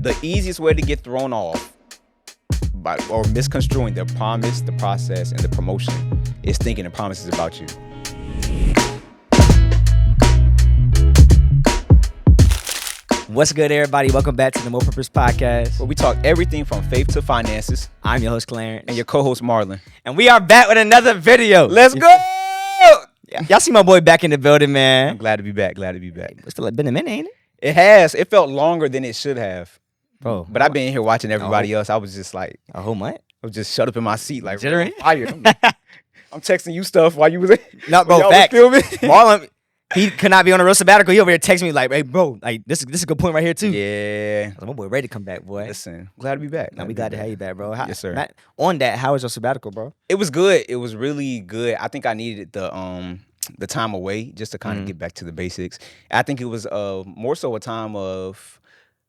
the easiest way to get thrown off or misconstruing the promise, the process, and the promotion is thinking the promise is about you. What's good, everybody? Welcome back to the More Purpose Podcast, where we talk everything from faith to finances. I'm your host, Clarence. And your co-host, Marlin. And we are back with another video. Let's go! Y'all see my boy back in the building, man. I'm glad to be back. It's still been a minute, ain't it? It has. It felt longer than it should have. Bro. But I've been here watching everybody else. I was just like... A whole month? I was just shut up in my seat like... Jittering? I'm texting you stuff while you was... No, bro, facts. Marlin... He could not be on a real sabbatical. He over here texting me like, "Hey, bro, like this is a good point right here too." Yeah, my boy ready to come back, boy. Listen, glad to be back. We glad to have you back, bro. Yes, sir. On that, how was your sabbatical, bro? It was good. It was really good. I think I needed the time away just to kind of get back to the basics. I think it was more so a time of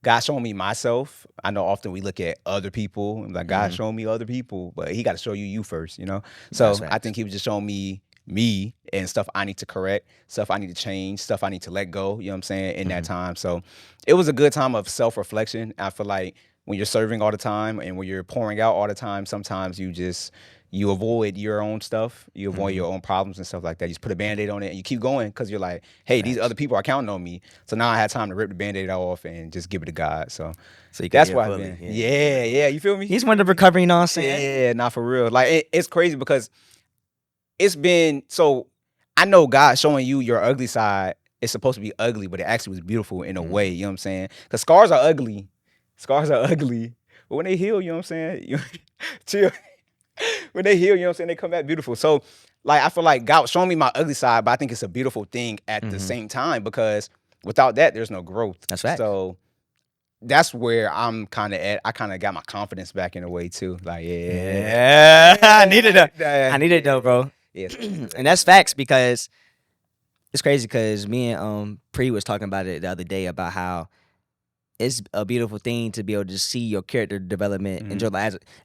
God showing me myself. I know often we look at other people and like God showing me other people, but He got to show you first, you know. So right. I think He was just showing me and stuff I need to correct, stuff I need to change, stuff I need to let go, you know what I'm saying, in that time. So it was a good time of self-reflection. I feel like when you're serving all the time and when you're pouring out all the time, sometimes you avoid your own stuff, you avoid your own problems and stuff like that. You just put a Band-Aid on it and you keep going because you're like, hey, these other people are counting on me. So now I had time to rip the Band-Aid off and just give it to God. So that's why I've been. Yeah, you feel me? He's one of the recovery, you know what I'm saying? Yeah, not for real. Like it's crazy because it's been, so I know God showing you your ugly side is supposed to be ugly, but it actually was beautiful in a way, you know what I'm saying? Because scars are ugly. But when they heal, you know what I'm saying? Chill. When they heal, you know what I'm saying? They come back beautiful. So, like, I feel like God was showing me my ugly side, but I think it's a beautiful thing at the same time because without that, there's no growth. That's right. So, that's where I'm kind of at. I kind of got my confidence back in a way, too. Like, I needed it, though, bro. Yes. And that's facts because it's crazy because me and Pre was talking about it the other day about how it's a beautiful thing to be able to see your character development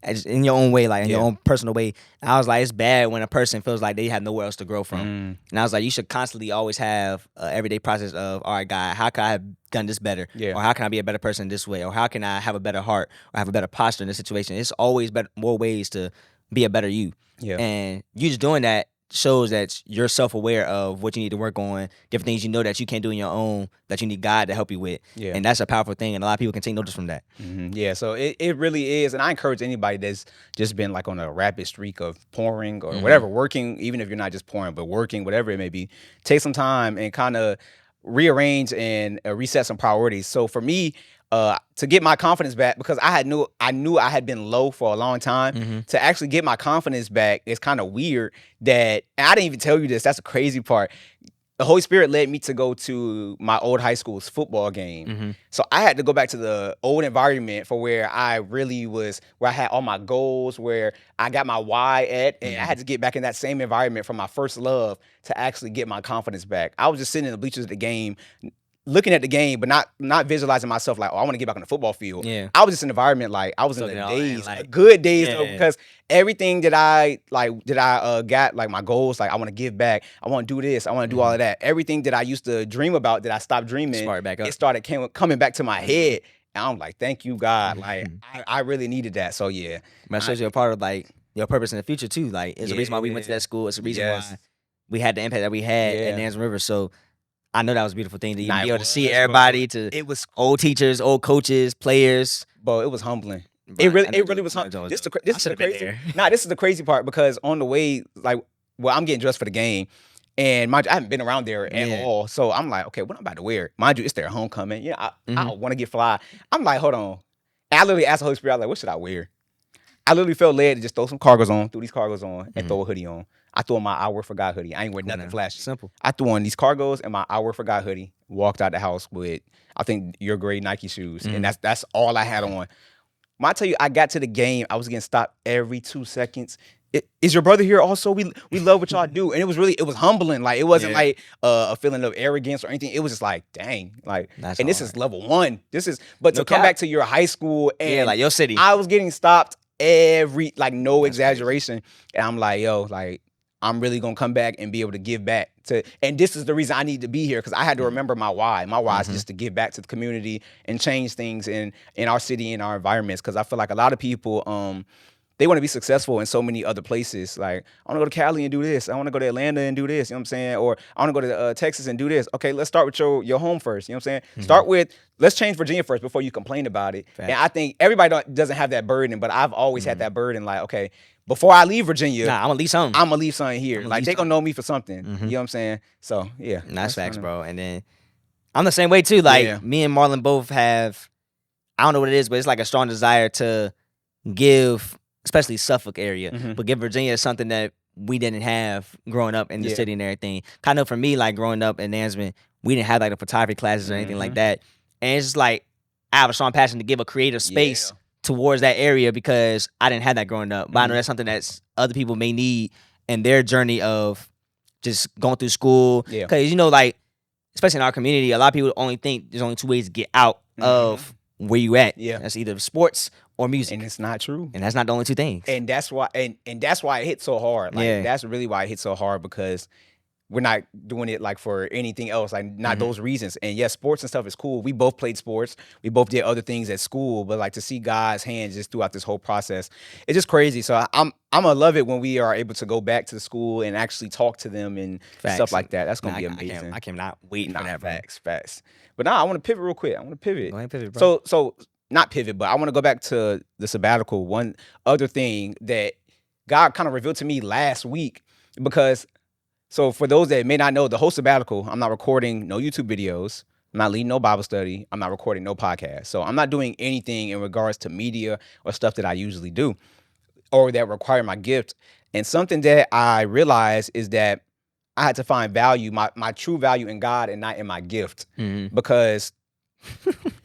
as in your own way, like in your own personal way. And I was like, it's bad when a person feels like they have nowhere else to grow from. And I was like, you should constantly always have an everyday process of, all right, God, how can I have done this better? Or how can I be a better person this way? Or how can I have a better heart or have a better posture in this situation? It's always more ways to be a better you. Yeah. And you just doing that shows that you're self-aware of what you need to work on, different things you know that you can't do on your own, that you need God to help you with. Yeah. And that's a powerful thing, and a lot of people can take notice from that. Yeah, so it really is, and I encourage anybody that's just been like on a rapid streak of pouring or whatever, working, even if you're not just pouring, but working, whatever it may be, take some time and kind of rearrange and reset some priorities. So for me, to get my confidence back, because I knew I had been low for a long time. To actually get my confidence back, it's kind of weird that, and I didn't even tell you this, that's the crazy part. The Holy Spirit led me to go to my old high school's football game. So I had to go back to the old environment for where I really was, where I had all my goals, where I got my why at, and I had to get back in that same environment from my first love to actually get my confidence back. I was just sitting in the bleachers of the game, looking at the game, but not visualizing myself like, oh, I want to get back on the football field. Yeah. I was just in an environment like I was in the days, like good days, though, because everything that I got, like my goals, like I want to give back, I want to do this, I want to do all of that. Everything that I used to dream about that I stopped dreaming, it started coming back to my head. And I'm like, thank you, God. Like I really needed that. So yeah. But it shows you're a part of like your purpose in the future too. Like it's the reason why we went to that school. It's the reason why we had the impact that we had at Nansen River. So I know that was a beautiful thing to be able to see everybody, it was old teachers, old coaches, players. Bro, it was humbling. It really was humbling. This is the crazy part because on the way, like, well, I'm getting dressed for the game, and mind you, I haven't been around there at all. So I'm like, okay, what am I about to wear? Mind you, it's their homecoming. Yeah, I want to get fly. I'm like, hold on. And I literally asked the Holy Spirit, I was like, what should I wear? I literally felt led to just throw these cargos on, and throw a hoodie on. I threw on my I Work for God hoodie. I ain't wear nothing flashy. Simple. I threw on these cargos and my I Work for God hoodie, walked out the house with, I think, your gray Nike shoes. And that's all I had on. When I tell you, I got to the game, I was getting stopped every 2 seconds. Is your brother here also? We love what y'all do. And it was humbling. Like, it wasn't like a feeling of arrogance or anything. It was just like, dang. Like, that's and this is level 1. But to come back to your high school and like your city. I was getting stopped no exaggeration. And I'm like, yo, like, I'm really gonna come back and be able to give back to. And this is the reason I need to be here, because I had to remember my why. My why is just to give back to the community and change things in our city, in our environments. Because I feel like a lot of people, they want to be successful in so many other places. Like, I want to go to Cali and do this. I want to go to Atlanta and do this. You know what I'm saying? Or I want to go to Texas and do this. Okay, let's start with your home first. You know what I'm saying? Start with, let's change Virginia first before you complain about it. Facts. And I think everybody doesn't have that burden, but I've always had that burden. Like, okay, before I leave Virginia, I'm gonna leave something. I'm gonna leave something here. Like, they gonna know me for something. You know what I'm saying? So yeah, That's facts, bro. And then I'm the same way too. Like me and Marlon both have, I don't know what it is, but it's like a strong desire to give, especially Suffolk area, but give Virginia something that we didn't have growing up in the city and everything. Kind of for me, like growing up in Nansman, we didn't have like the photography classes or anything like that. And it's just like, I have a strong passion to give a creative space towards that area because I didn't have that growing up. But I know that's something that other people may need in their journey of just going through school. Because, you know, like, especially in our community, a lot of people only think there's only two ways to get out of where you at. That's either sports or music. And it's not true. And that's not the only two things. And that's why and that's why it hits so hard. Like that's really why it hits so hard, because we're not doing it like for anything else, like not those reasons. And yes, sports and stuff is cool. We both played sports. We both did other things at school, but like to see God's hands just throughout this whole process, it's just crazy. So I'm gonna love it when we are able to go back to the school and actually talk to them and stuff like that. That's gonna be amazing. I cannot wait for that. Facts. But now I want to pivot real quick. Go ahead, pivot, bro. So not pivot, but I want to go back to the sabbatical. One other thing that God kind of revealed to me last week, because so for those that may not know, the whole sabbatical, I'm not recording no YouTube videos. I'm not leading no Bible study. I'm not recording no podcast. So I'm not doing anything in regards to media or stuff that I usually do or that require my gift. And something that I realized is that I had to find value, my true value in God and not in my gift. Because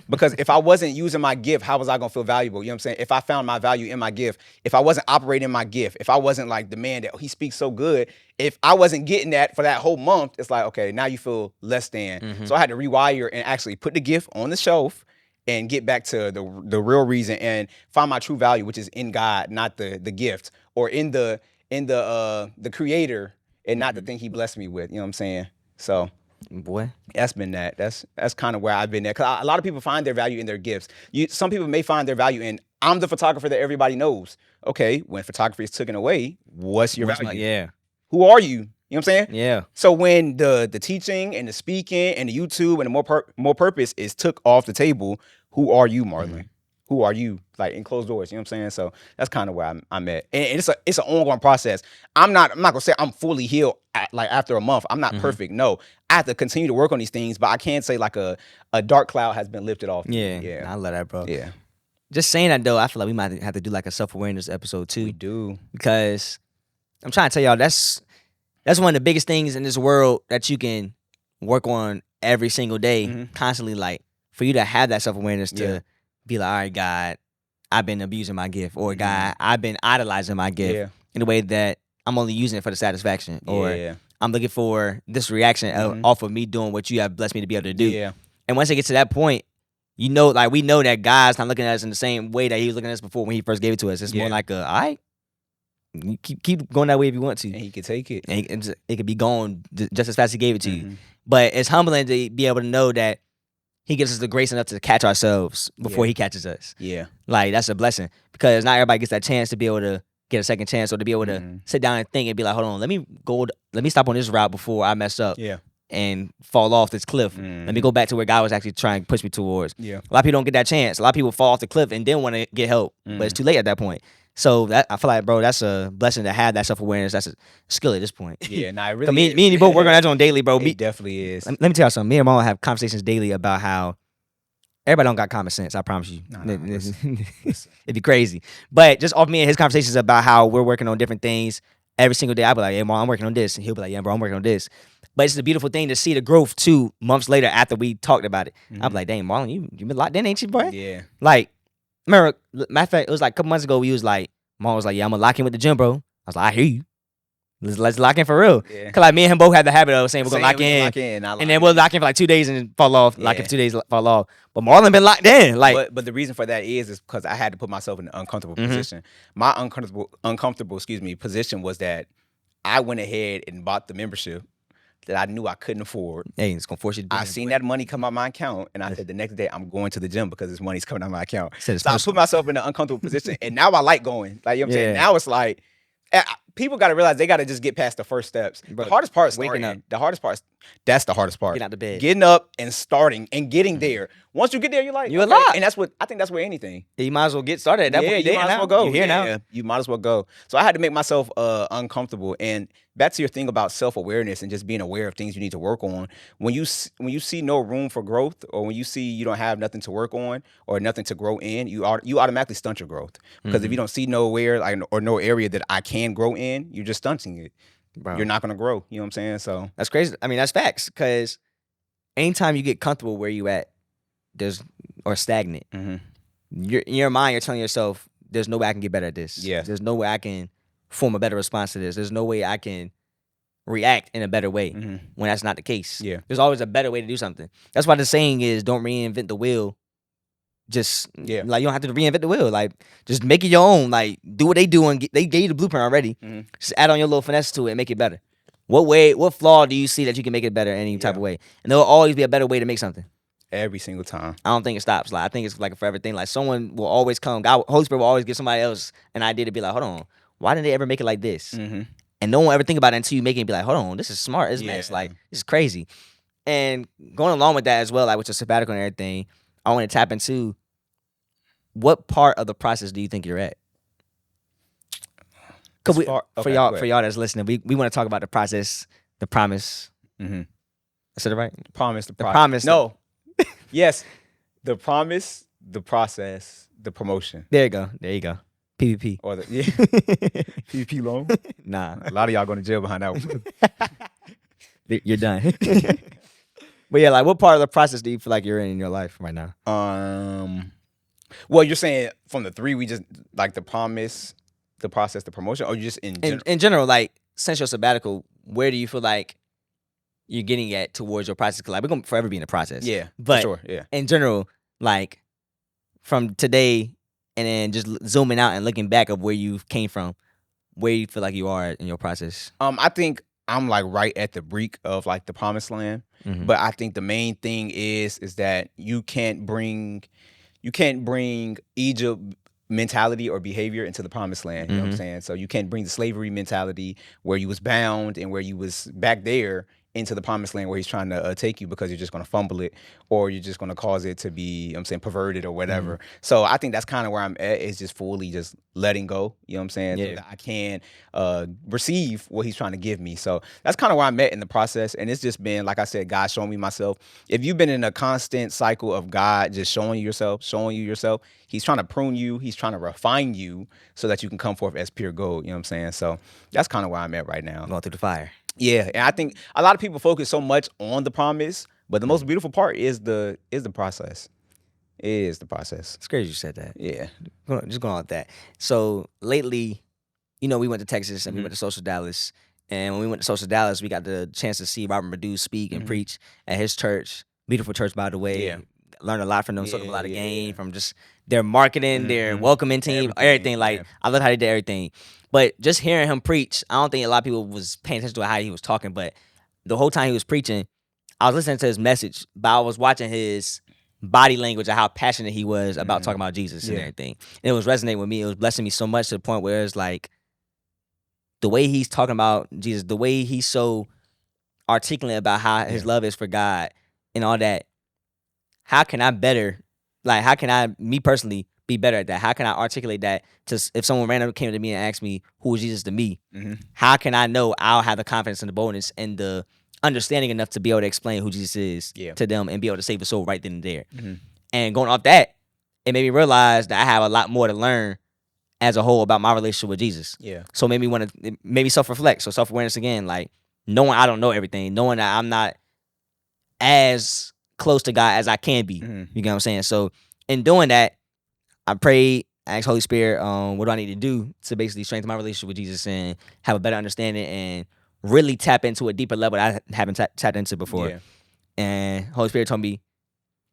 if I wasn't using my gift, how was I gonna feel valuable? You know what I'm saying? If I found my value in my gift, if I wasn't operating in my gift, if I wasn't like the man that he speaks so good, if I wasn't getting that for that whole month, it's like, okay, now you feel less than. So I had to rewire and actually put the gift on the shelf and get back to the real reason and find my true value, which is in God, not the gift, or in the creator and not the thing he blessed me with. You know what I'm saying? So boy, that's been that. That's kind of where I've been at. Because a lot of people find their value in their gifts. Some people may find their value in, I'm the photographer that everybody knows. Okay, when photography is taken away, what's your value? Who are you? You know what I'm saying? Yeah. So when the teaching and the speaking and the YouTube and the more purpose is took off the table, who are you, Marlin? Who are you? Like in closed doors, you know what I'm saying? So that's kind of where I'm at. And it's an ongoing process. I'm not gonna say I'm fully healed like after a month. I'm not perfect. No, I have to continue to work on these things, but I can't say like a dark cloud has been lifted off. Yeah. I love that, bro. Yeah. Just saying that though, I feel like we might have to do like a self-awareness episode too. We do. Because I'm trying to tell y'all that's one of the biggest things in this world that you can work on every single day, constantly. Like for you to have that self-awareness to be like, all right, God, I've been abusing my gift, or God, I've been idolizing my gift in a way that I'm only using it for the satisfaction, or I'm looking for this reaction off of me doing what you have blessed me to be able to do. Yeah. And once it gets to that point, you know, like we know that God's not looking at us in the same way that he was looking at us before when he first gave it to us. It's more like all right, you keep going that way if you want to. And he can take it. And it could be gone just as fast as he gave it to you. But it's humbling to be able to know that he gives us the grace enough to catch ourselves before he catches us. Yeah. Like, that's a blessing. Because not everybody gets that chance to be able to get a second chance or to be able to sit down and think and be like, hold on, let me stop on this route before I mess up and fall off this cliff. Let me go back to where God was actually trying to push me towards. Yeah. A lot of people don't get that chance. A lot of people fall off the cliff and then want to get help, but it's too late at that point. So I feel like, bro, that's a blessing to have that self-awareness. That's a skill at this point. Yeah, nah, it really me and you both work on that on daily, bro. It definitely is. Let me tell you something. Me and Mama have conversations daily about how everybody don't got common sense. I promise you. Listen. It'd be crazy. But just off me and his conversations about how we're working on different things every single day, I'll be like, yeah, Mom, I'm working on this. And he'll be like, yeah, bro, I'm working on this. But it's a beautiful thing to see the growth 2 months later after we talked about it. I'll be like, dang, Marlon, you been locked in, ain't you, boy? Yeah. Like, remember, matter of fact, it was like a couple months ago, we was like, Mom was like, yeah, I'm gonna lock in with the gym, bro. I was like, I hear you. Let's lock in for real. Yeah. Cause like me and him both had the habit of saying we're gonna lock in, and then we'll lock in for like 2 days and fall off. Lock in for 2 days, fall off. But Marlon been locked in. Like, but the reason for that is because I had to put myself in an uncomfortable position. My uncomfortable position was that I went ahead and bought the membership that I knew I couldn't afford. Hey, it's gonna force you to do I that, seen boy. that money come out my account, and I said the next day I'm going to the gym because this money's coming out my account. Said it's So I put personal. myself in an uncomfortable position, and now I like going. Like, you know what I'm saying? Yeah. Now it's like people got to realize they got to just get past the first steps. Bro, the hardest part is waking starting. up. The hardest part, that's the hardest part. Getting out the bed. Getting up and starting and getting there. Once you get there, you're like, You okay. unlock. And that's what I think. That's where anything. You might as well get started at that point. You might as well go. You're here Yeah, now. you might as well go. So I had to make myself uncomfortable. And back to your thing about self-awareness and just being aware of things you need to work on. When you see no room for growth, or when you see you don't have nothing to work on or nothing to grow in, you automatically stunt your growth. Because if you don't see nowhere or no area that I can grow in, you're just stunting it. Bro. You're not gonna grow. You know what I'm saying? So That's crazy. I mean, that's facts. Because anytime you get comfortable where you at, or stagnant, in your mind, you're telling yourself, "There's no way I can get better at this. Yeah. There's no way I can form a better response to this. There's no way I can react in a better way." When that's not the case. Yeah. There's always a better way to do something. That's why the saying is, "Don't reinvent the wheel." Like you don't have to reinvent the wheel. Like just make it your own. Like do what they do and they gave you the blueprint already. Just add on your little finesse to it and make it better. What flaw do you see that you can make it better any type of way? And there'll always be a better way to make something. Every single time. I don't think it stops. Like I think it's like a forever thing. Like someone will always come. God, Holy Spirit will always give somebody else an idea to be like, hold on, why didn't they ever make it like this? And no one ever think about it until you make it and be like, hold on, this is smart. This is nice. Like this is crazy. And going along with that as well, like with your sabbatical and everything, I want to tap into what part of the process do you think you're at? Cause for y'all that's listening, we want to talk about the process, the promise. I said it right? The promise, the promise. No. Yes. The promise, the process, the promotion. There you go. PvP. Or PvP loan? Nah. A lot of y'all going to jail behind that one. You're done. But yeah, like what part of the process do you feel like you're in your life right now? Well, you're saying from the three, we just like the promise, the process, the promotion, or you just in general? In general, like since your sabbatical, where do you feel like you're getting at towards your process? Cause like we're gonna forever be in the process. Yeah, but for sure. Yeah. In general, like from today and then just zooming out and looking back of where you came from, where you feel like you are in your process. I think I'm like right at the brink of like the promised land. But I think the main thing is that you can't bring Egypt mentality or behavior into the promised land. You know what I'm saying? So you can't bring the slavery mentality where you was bound and where you was back there into the promised land where he's trying to take you, because you're just going to fumble it or you're just going to cause it to be, you know what I'm saying, perverted or whatever. So I think that's kind of where I'm at, is just fully just letting go, you know what I'm saying, so that I can receive what he's trying to give me. So that's kind of where I'm at in the process. And it's just been, like I said, God showing me myself. If you've been in a constant cycle of God just showing you yourself, he's trying to prune you, he's trying to refine you so that you can come forth as pure gold, you know what I'm saying? So that's kind of where I'm at right now. Going through the fire. Yeah, and I think a lot of people focus so much on the promise, but the most beautiful part is the process. It is the process. It's crazy you said that. Yeah. Just going on with that. So lately, we went to Texas and we went to Social Dallas. And when we went to Social Dallas, we got the chance to see Robert Madu speak and preach at his church. Beautiful church, by the way. Yeah. Learned a lot from them, soaked up a lot of game from just their marketing, their welcoming team, everything. Like, I love how they did everything. But just hearing him preach, I don't think a lot of people was paying attention to how he was talking. But the whole time he was preaching, I was listening to his message, but I was watching his body language and how passionate he was about talking about Jesus and everything. And it was resonating with me. It was blessing me so much to the point where it's like the way he's talking about Jesus, the way he's so articulate about how his love is for God and all that. How can I me personally, be better at that? How can I articulate that to, if someone randomly came to me and asked me, who is Jesus to me? How can I know I'll have the confidence and the boldness and the understanding enough to be able to explain who Jesus is to them and be able to save a soul right then and there? And going off that, it made me realize that I have a lot more to learn as a whole about my relationship with Jesus. Yeah. So it made me self-reflect. So self-awareness again, like knowing I don't know everything, knowing that I'm not as close to God as I can be. You get what I'm saying? So in doing that, I prayed, asked Holy Spirit, what do I need to do to basically strengthen my relationship with Jesus and have a better understanding and really tap into a deeper level that I haven't tapped into before. Yeah. And Holy Spirit told me,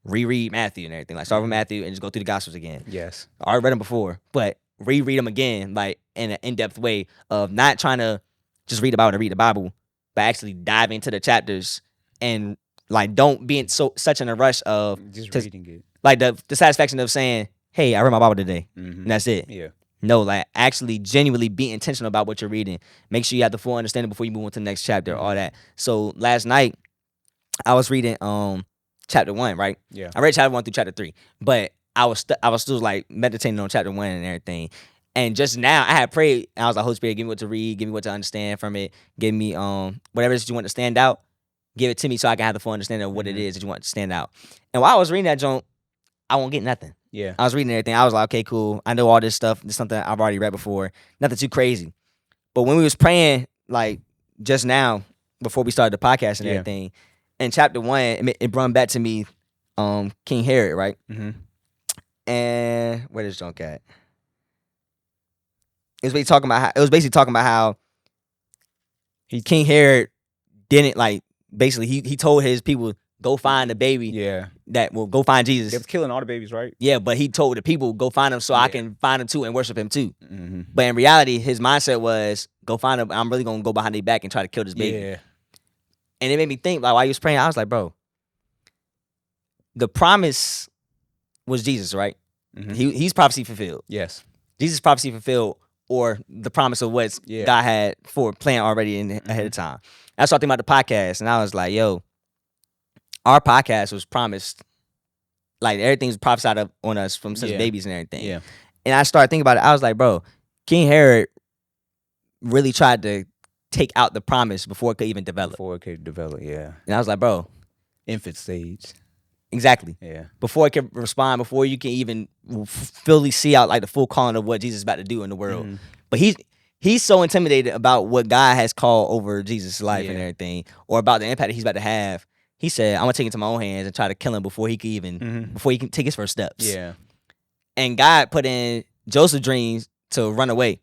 reread Matthew and everything. Like start with Matthew and just go through the Gospels again. Yes. I already read them before, but reread them again, like in an in-depth way of not trying to just read about it and read the Bible, but actually dive into the chapters and like don't be in such in a rush of just reading it. Like the satisfaction of saying, hey, I read my Bible today. Mm-hmm. And that's it. Yeah. No, like actually genuinely be intentional about what you're reading. Make sure you have the full understanding before you move on to the next chapter, all that. So last night I was reading chapter 1, right? Yeah. I read chapter 1 through chapter 3, but I was still like meditating on chapter 1 and everything. And just now I had prayed and I was like, Holy Spirit, give me what to read, give me what to understand from it, give me whatever it is you want to stand out, give it to me so I can have the full understanding of what it is that you want to stand out. And while I was reading that joint, I won't get nothing. Yeah. I was reading everything. I was like, okay, cool. I know all this stuff. This is something I've already read before. Nothing too crazy. But when we was praying, like just now, before we started the podcast and everything, in chapter 1, it brought back to me King Herod, right? Mm-hmm. And where this junk at? It was basically talking about how King Herod didn't like basically he told his people go find the baby. Yeah. That will go find Jesus. They was killing all the babies, right? Yeah, but he told the people go find him so I can find him too and worship him too. Mm-hmm. But in reality, his mindset was go find him. I'm really gonna go behind their back and try to kill this baby. Yeah. And it made me think, like while he was praying, I was like, bro, the promise was Jesus, right? Mm-hmm. He's prophecy fulfilled. Yes. Jesus' prophecy fulfilled, or the promise of what God had for planned already ahead of time. I started thinking about the podcast, and I was like, yo, our podcast was promised. Like everything's prophesied up on us from since babies and everything. Yeah. And I started thinking about it. I was like, bro, King Herod really tried to take out the promise before it could even develop. Yeah. And I was like, bro. Infant stage. Exactly. Yeah. Before it can respond, before you can even fully see out like the full calling of what Jesus is about to do in the world. Mm-hmm. But he's so intimidated about what God has called over Jesus' life and everything, or about the impact that he's about to have. He said, I'm gonna take it into my own hands and try to kill him before he can before he can take his first steps. Yeah. And God put in Joseph's dreams to run away,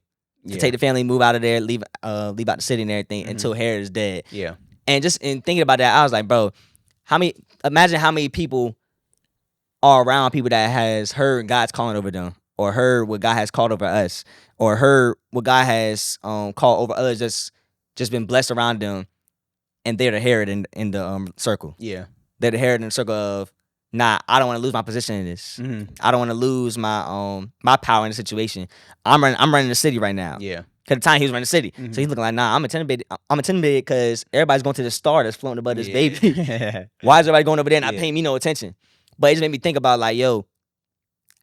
to take the family, move out of there, leave out the city and everything until Herod is dead. Yeah. And just in thinking about that, I was like, bro, imagine how many people are around people that has heard God's calling over them, or heard what God has called over us, or heard what God has called over others, just been blessed around them. And they're the Herod in the circle. Yeah. They're the Herod in the circle of, nah, I don't want to lose my position in this. Mm-hmm. I don't want to lose my my power in the situation. I'm running the city right now. Yeah. Because at the time he was running the city. Mm-hmm. So he's looking like, nah, I'm intimidated because everybody's going to the star that's floating above this baby. Why is everybody going over there and not paying me no attention? But it just made me think about like, yo,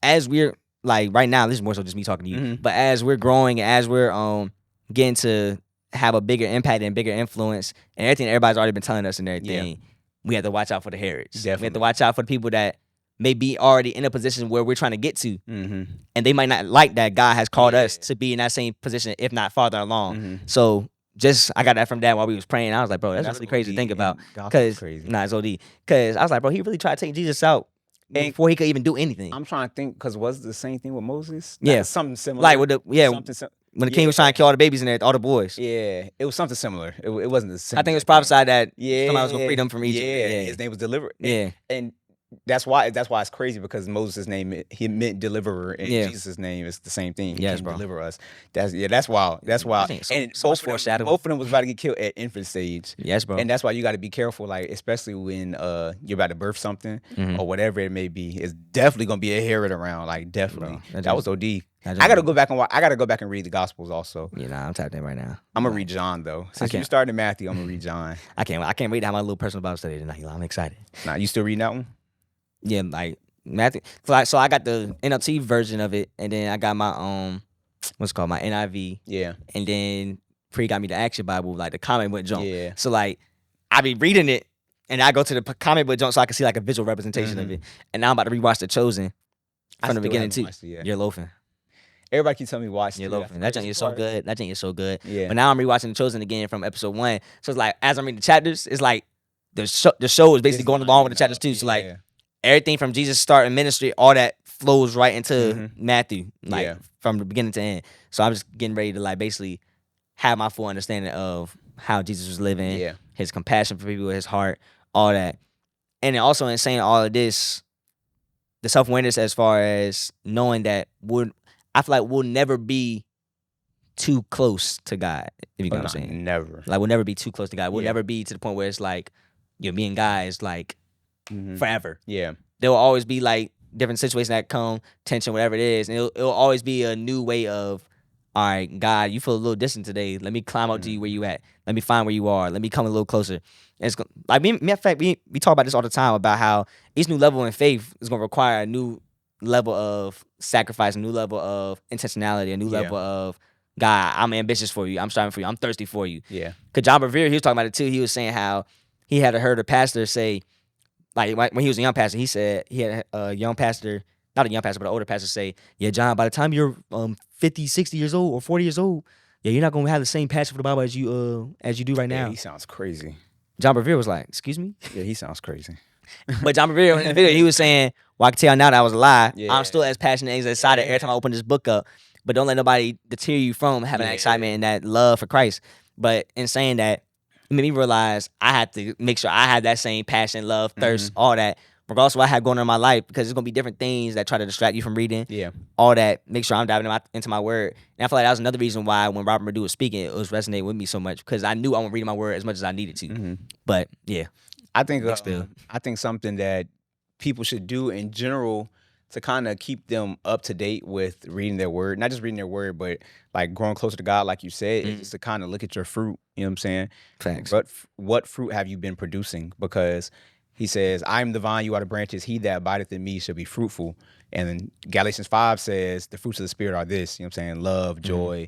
as we're like right now, this is more so just me talking to you, but as we're growing, as we're getting to have a bigger impact and bigger influence and everything everybody's already been telling us and everything, we have to watch out for the Herods. Definitely. We have to watch out for the people that may be already in a position where we're trying to get to. Mm-hmm. And they might not like that God has called us to be in that same position, if not farther along. Mm-hmm. So I got that from Dad while we was praying. I was like, bro, that's really crazy to think about. Because it's OD. Because I was like, bro, he really tried to take Jesus out before he could even do anything. I'm trying to think, because was it the same thing with Moses? Yeah. Something similar. Like with when the king was trying to kill all the babies in there, all the boys. Yeah, it was something similar. It wasn't the same. I think it was prophesied that somebody was going to free them from Egypt. Yeah, his name was Deliverer. Yeah. And that's why it's crazy, because Moses' name, he meant deliverer, and Jesus' name is the same thing. He can deliver us. That's wild. That's wild. And both of them was about to get killed at infant stage. Yes, bro. And that's why you got to be careful, like especially when you're about to birth something or whatever it may be. It's definitely gonna be a Herod around. Like definitely. Bro, that was OD. I gotta go back and I gotta go back and read the Gospels also. Yeah, nah, I'm tapped in right now. I'm gonna read John though. Since you started Matthew, I'm gonna read John. I can't wait to have my little personal Bible study tonight. I'm excited. Nah, you still reading that one? Yeah, like Matthew. So I got the NLT version of it, and then I got my what's it called, my NIV. Yeah. And then Pre got me the Action Bible, like the comic book junk. Yeah. So like I be reading it, and I go to the comic book junk so I can see like a visual representation of it. And now I'm about to rewatch The Chosen from the beginning too. You're loafing. Everybody keeps telling me watch it. You're loafing. That junk is so good. That junk is so good. Yeah. But now I'm rewatching The Chosen again from episode 1. So it's like as I'm reading the chapters, it's like the show is basically going along with the chapters too. So like everything from Jesus' starting ministry, all that flows right into Matthew, like from the beginning to end. So I'm just getting ready to like basically have my full understanding of how Jesus was living, his compassion for people, his heart, all that. And then also in saying all of this, the self-awareness as far as knowing that I feel like we'll never be too close to God, if you know what I'm saying. Never. Like, we'll never be too close to God. We'll Yeah. never be to the point where it's like, me and God is like forever. Yeah. There will always be like different situations that come, tension, whatever it is, and it'll always be a new way of, all right, God, you feel a little distant today. Let me climb up to you where you at. Let me find where you are. Let me come a little closer. And it's like, matter of fact, we talk about this all the time about how each new level in faith is going to require a new level of sacrifice, a new level of intentionality, a new level of, God, I'm ambitious for you. I'm striving for you. I'm thirsty for you. Yeah. Because John Bevere, he was talking about it too. He was saying how he had heard a pastor say, like, when he was a young pastor, he said he had a young pastor, not a young pastor, but an older pastor say, yeah, John, by the time you're 50, 60 years old or 40 years old, yeah, you're not going to have the same passion for the Bible as you do right now. Yeah, he sounds crazy. John Bevere was like, excuse me? Yeah, he sounds crazy. But John Bevere in the video, he was saying, well, I can tell now that was a lie. Yeah. I'm still as passionate and as excited every time I open this book up. But don't let nobody deter you from having that excitement and that love for Christ. But in saying that, it made me realize I had to make sure I had that same passion, love, thirst, all that, regardless of what I had going on in my life, because there's going to be different things that try to distract you from reading. Yeah. All that. Make sure I'm diving into my word. And I feel like that was another reason why when Robert Murdew was speaking, it was resonating with me so much, because I knew I was reading my word as much as I needed to. But, yeah. I think something that people should do in general to kind of keep them up to date with reading their word, not just reading their word, but like growing closer to God, like you said, is just to kind of look at your fruit. You know what I'm saying? Thanks. What fruit have you been producing? Because he says, I am the vine, you are the branches. He that abideth in me shall be fruitful. And then Galatians 5 says the fruits of the Spirit are this, you know what I'm saying? Love, joy,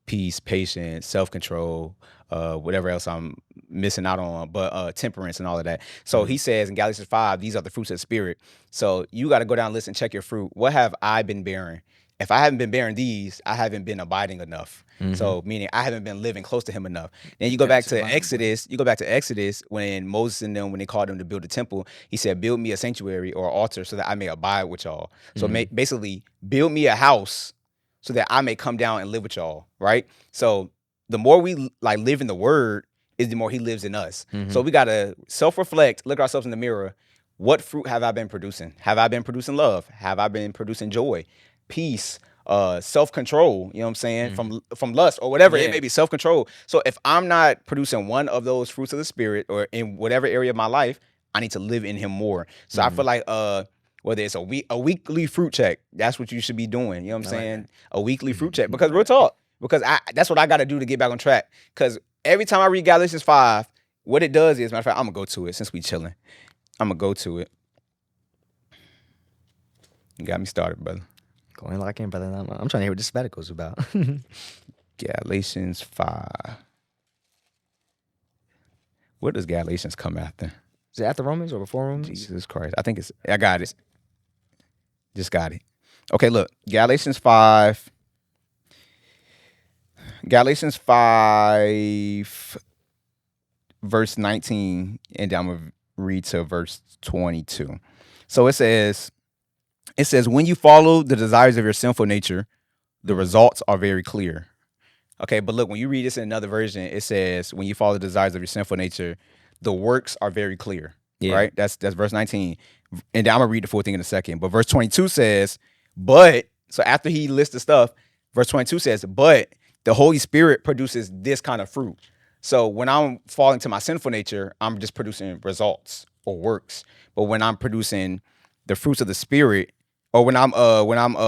peace, patience, self-control, whatever else I'm missing out on, but temperance and all of that. So he says in Galatians 5, these are the fruits of the Spirit. So you got to go down and listen, check your fruit. What have I been bearing? If I haven't been bearing these, I haven't been abiding enough. So meaning I haven't been living close to him enough. Then you go back to Exodus. You go back to Exodus when Moses and them, when they called him to build a temple, he said, build me a sanctuary or altar so that I may abide with y'all. So basically, build me a house so that I may come down and live with y'all, right? So the more we like live in the word is the more he lives in us. So we got to self-reflect, look ourselves in the mirror. What fruit have I been producing? Have I been producing love? Have I been producing joy, peace, self-control, you know what I'm saying? From lust or whatever it may be, self-control. So if I'm not producing one of those fruits of the Spirit or in whatever area of my life, I need to live in him more. So I feel like whether it's a weekly fruit check, that's what you should be doing. You know what I'm saying? A weekly fruit check. Because real talk, because that's what I got to do to get back on track. Because every time I read Galatians 5, what it does is, matter of fact, I'm going to go to it since we chilling. I'm going to go to it. You got me started, brother. Go in like in, brother. I'm trying to hear what this sabbatical is about. Galatians 5. What does Galatians come after? Is it after Romans or before Romans? Jesus Christ. I think I got it. Just got it. Okay, look. Galatians 5. Galatians 5, verse 19, and I'm going to read to verse 22. So it says, when you follow the desires of your sinful nature, the results are very clear. Okay, but look, when you read this in another version, it says, when you follow the desires of your sinful nature, the works are very clear. Yeah. Right? That's verse 19. And I'm going to read the full thing in a second. But verse 22 says, so after he lists the stuff, verse 22 says, but the Holy Spirit produces this kind of fruit. So when I'm falling to my sinful nature, I'm just producing results or works. But when I'm producing the fruits of the Spirit, or when I'm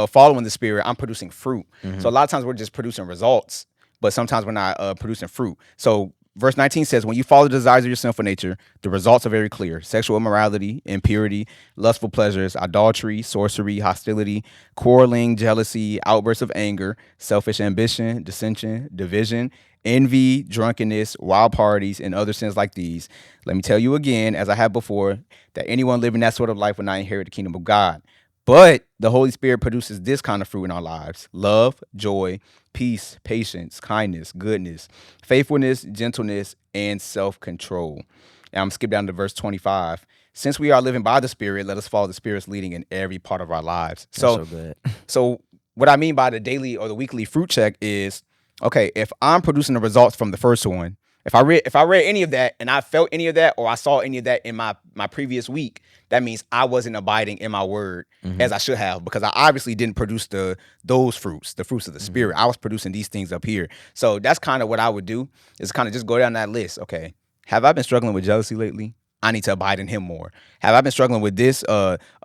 following the Spirit, I'm producing fruit. So a lot of times we're just producing results, but sometimes we're not producing fruit. So verse 19 says, when you follow the desires of your sinful nature, the results are very clear. Sexual immorality, impurity, lustful pleasures, idolatry, sorcery, hostility, quarreling, jealousy, outbursts of anger, selfish ambition, dissension, division, envy, drunkenness, wild parties, and other sins like these. Let me tell you again, as I have before, that anyone living that sort of life will not inherit the kingdom of God. But the Holy Spirit produces this kind of fruit in our lives: love, joy, peace, patience, kindness, goodness, faithfulness, gentleness, and self-control. And I'm skip down to verse 25. Since we are living by the Spirit, let us follow the Spirit's leading in every part of our lives. So good. So what I mean by the daily or the weekly fruit check is, okay, if I'm producing the results from the first one, If I read any of that and I felt any of that or I saw any of that in my previous week, that means I wasn't abiding in my word as I should have, because I obviously didn't produce those fruits, the fruits of the spirit. I was producing these things up here. So that's kind of what I would do, is kind of just go down that list. Okay, have I been struggling with jealousy lately? I need to abide in him more. Have I been struggling with this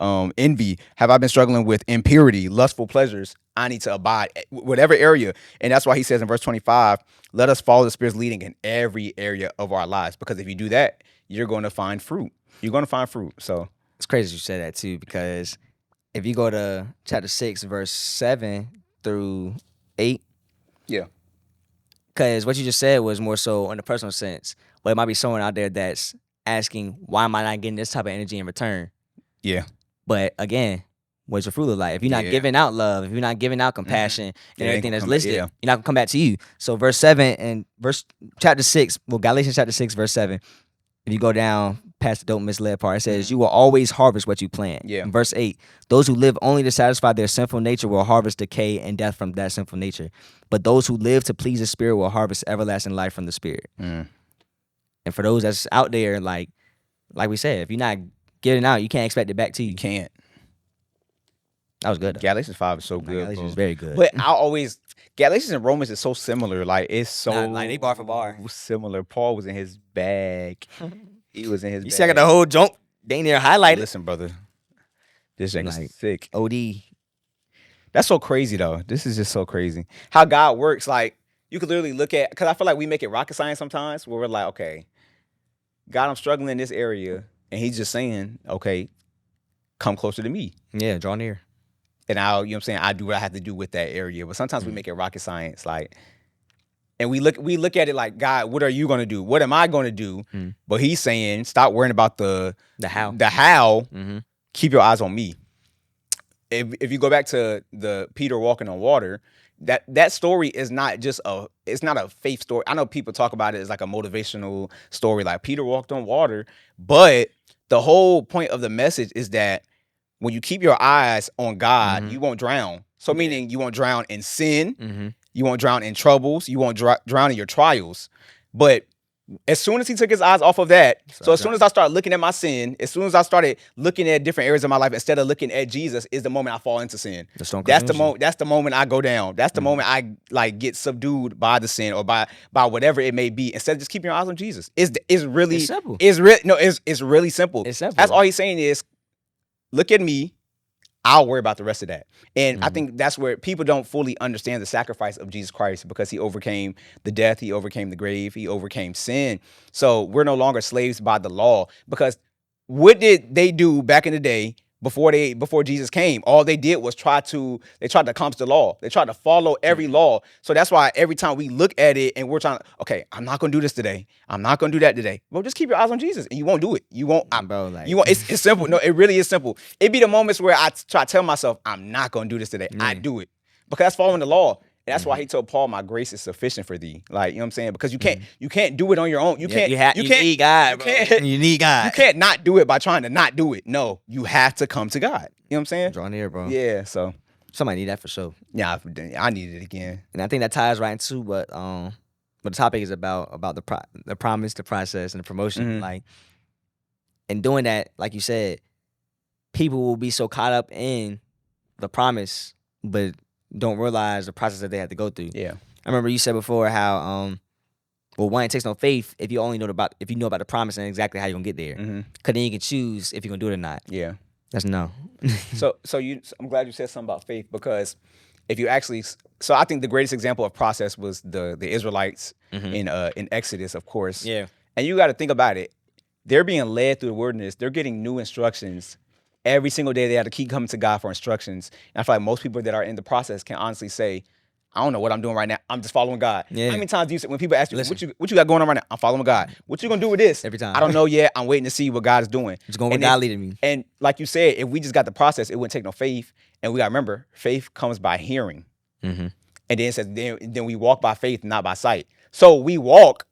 envy? Have I been struggling with impurity, lustful pleasures? I need to abide whatever area. And that's why he says in verse 25, let us follow the Spirit's leading in every area of our lives. Because if you do that, you're going to find fruit. You're going to find fruit. So it's crazy you said that too, because if you go to chapter 6, verse 7 through 8, yeah, because what you just said was more so in a personal sense. But it might be someone out there that's asking, why am I not getting this type of energy in return? Yeah. But again, what's your fruit look like? If you're not giving out love, if you're not giving out compassion and everything that's listed, you're not gonna come back to you. So verse 7 and chapter 6, Galatians chapter 6, verse 7, if you go down past the don't misled part, it says, you will always harvest what you plant. Yeah. In verse 8, those who live only to satisfy their sinful nature will harvest decay and death from that sinful nature. But those who live to please the Spirit will harvest everlasting life from the Spirit. And for those that's out there, like we said, if you're not giving out, you can't expect it back to you. You can't. That was good, though. Galatians 5 is so good. Galatians is very good. But Galatians and Romans is so similar. Like, it's so like they bar for bar similar. Paul was in his bag. He was in his bag. You see, I got the whole junk. They ain't there highlighted. Listen, brother. This thing is sick. OD. That's so crazy, though. This is just so crazy. How God works. Like, you could literally look at, because I feel like we make it rocket science sometimes, where we're like, okay, God, I'm struggling in this area. And he's just saying, okay, come closer to me. Yeah, draw near. And I'll, you know what I'm saying, I do what I have to do with that area. But sometimes we make it rocket science, like, and we look at it like, God, what are you gonna do? What am I gonna do? But he's saying, stop worrying about the how. The how. Keep your eyes on me. If you go back to the Peter walking on water, that story is not just it's not a faith story. I know people talk about it as like a motivational story, like Peter walked on water, but the whole point of the message is that when you keep your eyes on God, you won't drown. So meaning you won't drown in sin, you won't drown in troubles, you won't drown in your trials. But as soon as he took his eyes off of that, so as soon as I started looking at my sin, as soon as I started looking at different areas of my life instead of looking at Jesus, is the moment I fall into sin. That's the moment I go down. That's the moment I like get subdued by the sin or by whatever it may be. Instead of just keeping your eyes on Jesus, it's really simple. It's really simple. It's simple. That's all he's saying is, look at me. I'll worry about the rest of that. And I think that's where people don't fully understand the sacrifice of Jesus Christ, because he overcame the death, he overcame the grave, he overcame sin. So we're no longer slaves by the law, because what did they do back in the day before Jesus came? All they did was tried to accomplish the law. They tried to follow every law. So that's why every time we look at it and we're trying, okay, I'm not going to do this today. I'm not going to do that today. Well, just keep your eyes on Jesus and you won't do it. You won't. It's simple. No, it really is simple. It be the moments where I try to tell myself, I'm not going to do this today. I do it, because that's following the law. And that's why he told Paul, my grace is sufficient for thee. Like, you know what I'm saying? Because you can't do it on your own. You need God, bro. You need God. You can't not do it by trying to not do it. No, you have to come to God. You know what I'm saying? Draw near, bro. Yeah, so. Somebody need that for sure. Yeah, I need it again. And I think that ties right into what the topic is about the promise, the process, and the promotion. Like, and doing that, like you said, people will be so caught up in the promise, but don't realize the process that they have to go through. Yeah. I remember you said before how one, it takes no faith if you know about the promise and exactly how you're gonna get there. Because then you can choose if you're gonna do it or not. Yeah. That's no. So I'm glad you said something about faith, because if you actually, so I think the greatest example of process was the Israelites in Exodus, of course. Yeah. And you got to think about it. They're being led through the wilderness. They're getting new instructions every single day. They have to keep coming to God for instructions. And I feel like most people that are in the process can honestly say, I don't know what I'm doing right now. I'm just following God. Yeah. How many times do you say, when people ask you, what you got going on right now? I'm following God. What you gonna do with this? Every time. I don't know yet. I'm waiting to see what God is doing. Just going where God leading me. And like you said, if we just got the process, it wouldn't take no faith. And we gotta remember, faith comes by hearing. And then it says, then we walk by faith, not by sight. So we walk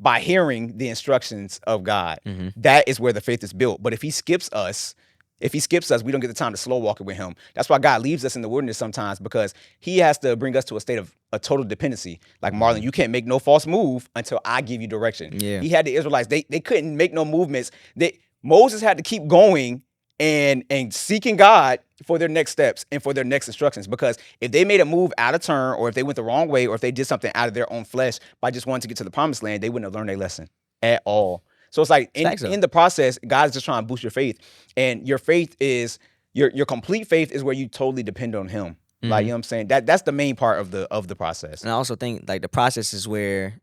by hearing the instructions of God. That is where the faith is built. But if he skips us, If he skips us, we don't get the time to slow walk it with him. That's why God leaves us in the wilderness sometimes, because he has to bring us to a state of a total dependency. Like Marlin, you can't make no false move until I give you direction. Yeah. He had the Israelites, they couldn't make no movements. Moses had to keep going and seeking God for their next steps and for their next instructions. Because if they made a move out of turn, or if they went the wrong way, or if they did something out of their own flesh by just wanting to get to the promised land, they wouldn't have learned their lesson at all. So it's like in the process, God is just trying to boost your faith. And your faith is your complete faith is where you totally depend on him. Like, you know what I'm saying? That's the main part of the process. And I also think like the process is where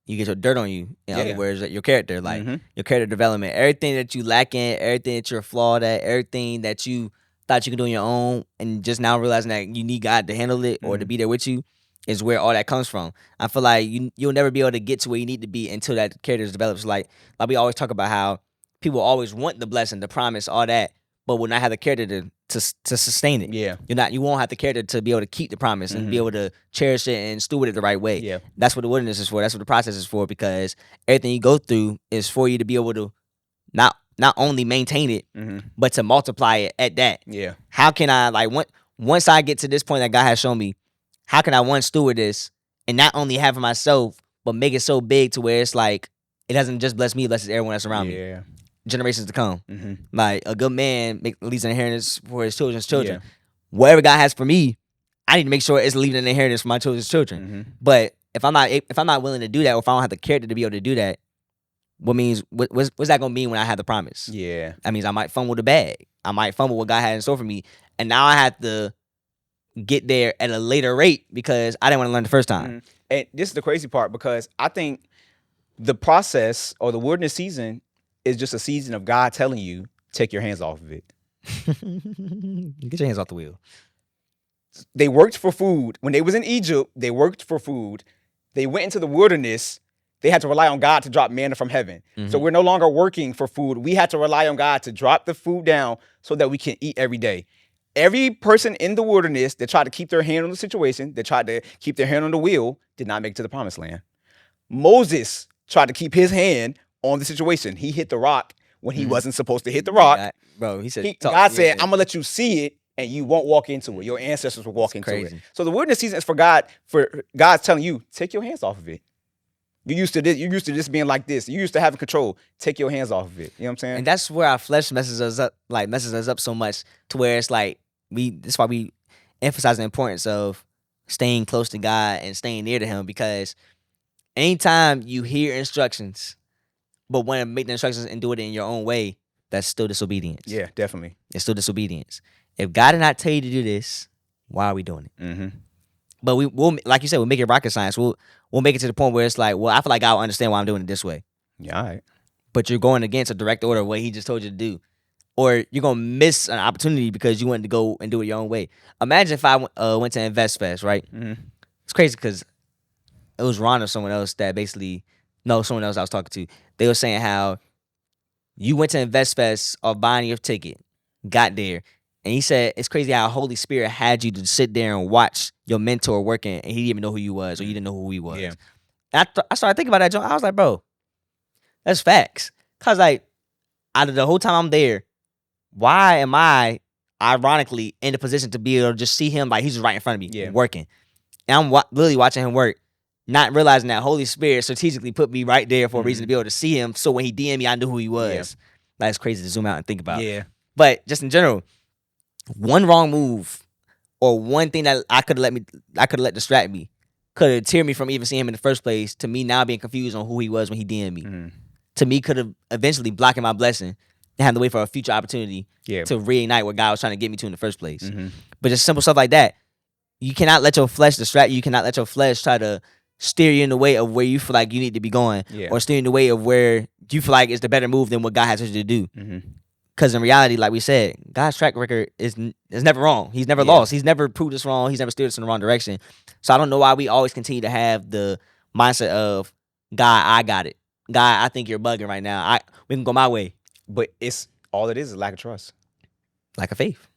you get your dirt on you. In other words, your character, like your character development, everything that you lack in, everything that you're flawed at, everything that you thought you could do on your own, and just now realizing that you need God to handle it or to be there with you, is where all that comes from. I feel like you'll never be able to get to where you need to be until that character develops. Like we always talk about how people always want the blessing, the promise, all that, but will not have the character to sustain it. Yeah. You won't have the character to be able to keep the promise and be able to cherish it and steward it the right way. Yeah. That's what the wilderness is for. That's what the process is for, because everything you go through is for you to be able to not only maintain it, but to multiply it at that. Yeah. How can I, once I get to this point that God has shown me, how can I steward this and not only have it myself, but make it so big to where it's like it doesn't just bless me, it blesses everyone else around me. Generations to come. Like a good man leaves an inheritance for his children's children. Yeah. Whatever God has for me, I need to make sure it's leaving an inheritance for my children's children. But if I'm not willing to do that, or if I don't have the character to be able to do that, what's that gonna mean when I have the promise? Yeah. That means I might fumble the bag. I might fumble what God had in store for me, and now I have to get there at a later rate because I didn't want to learn the first time. And this is the crazy part, because I think the process or the wilderness season is just a season of God telling you, take your hands off of it. Get your hands off the wheel. They worked for food. When they was in Egypt, they worked for food. They went into the wilderness. They had to rely on God to drop manna from heaven. So we're no longer working for food. We had to rely on God to drop the food down so that we can eat every day. Every person in the wilderness that tried to keep their hand on the situation, that tried to keep their hand on the wheel, did not make it to the promised land. Moses tried to keep his hand on the situation. He hit the rock when he wasn't supposed to hit the rock. Bro, he said, God said, I'm going to let you see it, and you won't walk into it. Your ancestors will walk into it. So the wilderness season is for God's telling you, take your hands off of it. You're used to this being like this. You're used to having control. Take your hands off of it. You know what I'm saying? And that's where our flesh messes us up so much, to where it's like that's why we emphasize the importance of staying close to God and staying near to him, because anytime you hear instructions but want to make the instructions and do it in your own way, that's still disobedience. Yeah, definitely. It's still disobedience. If God did not tell you to do this, why are we doing it? But we'll, like you said, we'll make it rocket science. We'll make it to the point where it's like, well, I feel like God will understand why I'm doing it this way. Yeah, all right. But you're going against a direct order of what he just told you to do. Or you're going to miss an opportunity because you wanted to go and do it your own way. Imagine if I went to Invest Fest, right? It's crazy because it was Ron or someone else that someone else I was talking to. They were saying how you went to Invest Fest or buying your ticket, got there, and he said it's crazy how Holy Spirit had you to sit there and watch your mentor working, and he didn't even know who you was, or you didn't know who he was. Yeah. And I started thinking about that, John. I was like, bro, that's facts. Because, like, out of the whole time I'm there, why am I, ironically, in the position to be able to just see him, like, he's just right in front of me, working. And I'm literally watching him work, not realizing that Holy Spirit strategically put me right there for a reason to be able to see him, so when he DM'd me, I knew who he was. Yeah. That's crazy to zoom out and think about. Yeah. But just in general, one wrong move or one thing that I could have let distract me could have deterred me from even seeing him in the first place, to me now being confused on who he was when he DM'd me. To me, could have eventually blocking my blessing and having to wait for a future opportunity to reignite what God was trying to get me to in the first place. But just simple stuff like that. You cannot let your flesh distract you. You cannot let your flesh try to steer you in the way of where you feel like you need to be going, or steer you in the way of where you feel like it's the better move than what God has told you to do. Because in reality, like we said, God's track record is never wrong. He's never lost. He's never proved us wrong. He's never steered us in the wrong direction. So I don't know why we always continue to have the mindset of, God, I got it. God, I think you're bugging right now. We can go my way. But all it is lack of trust. Lack of faith.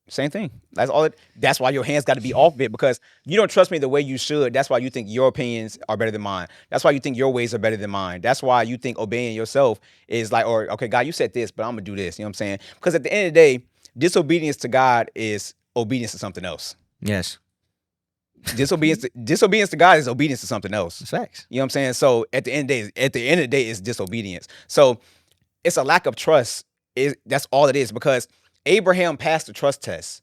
Same thing. That's all. That's why your hands got to be off it, because you don't trust me the way you should. That's why you think your opinions are better than mine. That's why you think your ways are better than mine. That's why you think obeying yourself is like, or okay, God, you said this, but I'm gonna do this. You know what I'm saying? Because at the end of the day, disobedience to God is obedience to something else. Yes. Disobedience to God is obedience to something else. It's facts. You know what I'm saying? So at the end of the day, it's disobedience. So it's a lack of trust. That's all it is, because Abraham passed the trust test.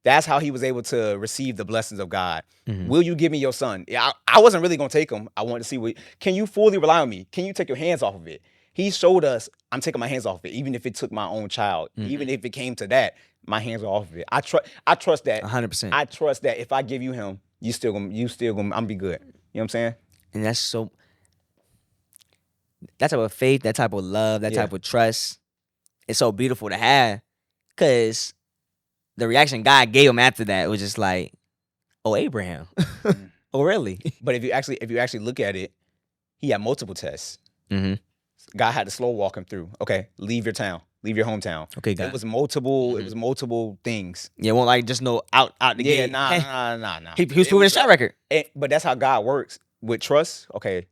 That's how he was able to receive the blessings of God. Mhm. Will you give me your son? I wasn't really going to take him. I wanted to see can you fully rely on me? Can you take your hands off of it? He showed us, I'm taking my hands off of it, even if it took my own child, even if it came to that, my hands are off of it. I trust that. 100%. I trust that if I give you him, you still gonna, I'm gonna be good. You know what I'm saying? And that type of faith, that type of love, that type of trust, it's so beautiful to have. Because the reaction God gave him after that was just like, oh, Abraham. Oh, really? But if you actually look at it, he had multiple tests. Mm-hmm. God had to slow walk him through. Okay, leave your town, leave your hometown. Okay, God. It was multiple. It was multiple things. Yeah, won't like just no out the gate. Nah. He was proving his track record. But that's how God works with trust. Okay,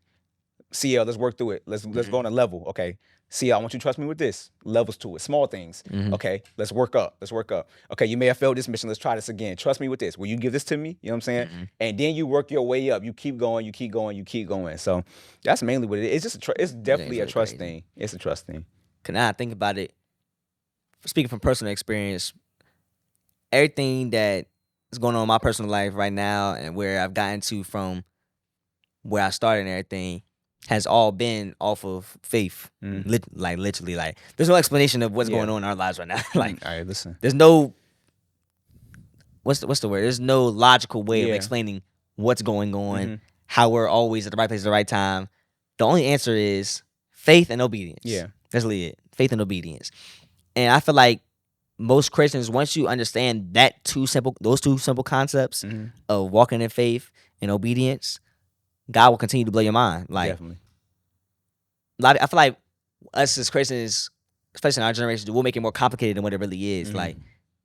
CL, let's work through it. Let's go on a level. Okay, CL, I want you to trust me with this. Levels to it, small things. Okay, let's work up. Okay, you may have failed this mission. Let's try this again. Trust me with this. Will you give this to me? You know what I'm saying? And then you work your way up. You keep going. You keep going. So that's mainly what it is. It's just it's definitely a trust thing. It's a trust thing. Cause now I think about it. Speaking from personal experience, everything that is going on in my personal life right now, and where I've gotten to from where I started and everything, has all been off of faith. Literally, there's no explanation of what's going on in our lives right now. All right, listen. There's no what's the word? There's no logical way of explaining what's going on, how we're always at the right place at the right time. The only answer is faith and obedience. Yeah, that's really it. Faith and obedience. And I feel like most Christians, once you understand those two simple concepts of walking in faith and obedience, God will continue to blow your mind. Like, definitely. I feel like us as Christians, especially in our generation, we'll make it more complicated than what it really is. Like,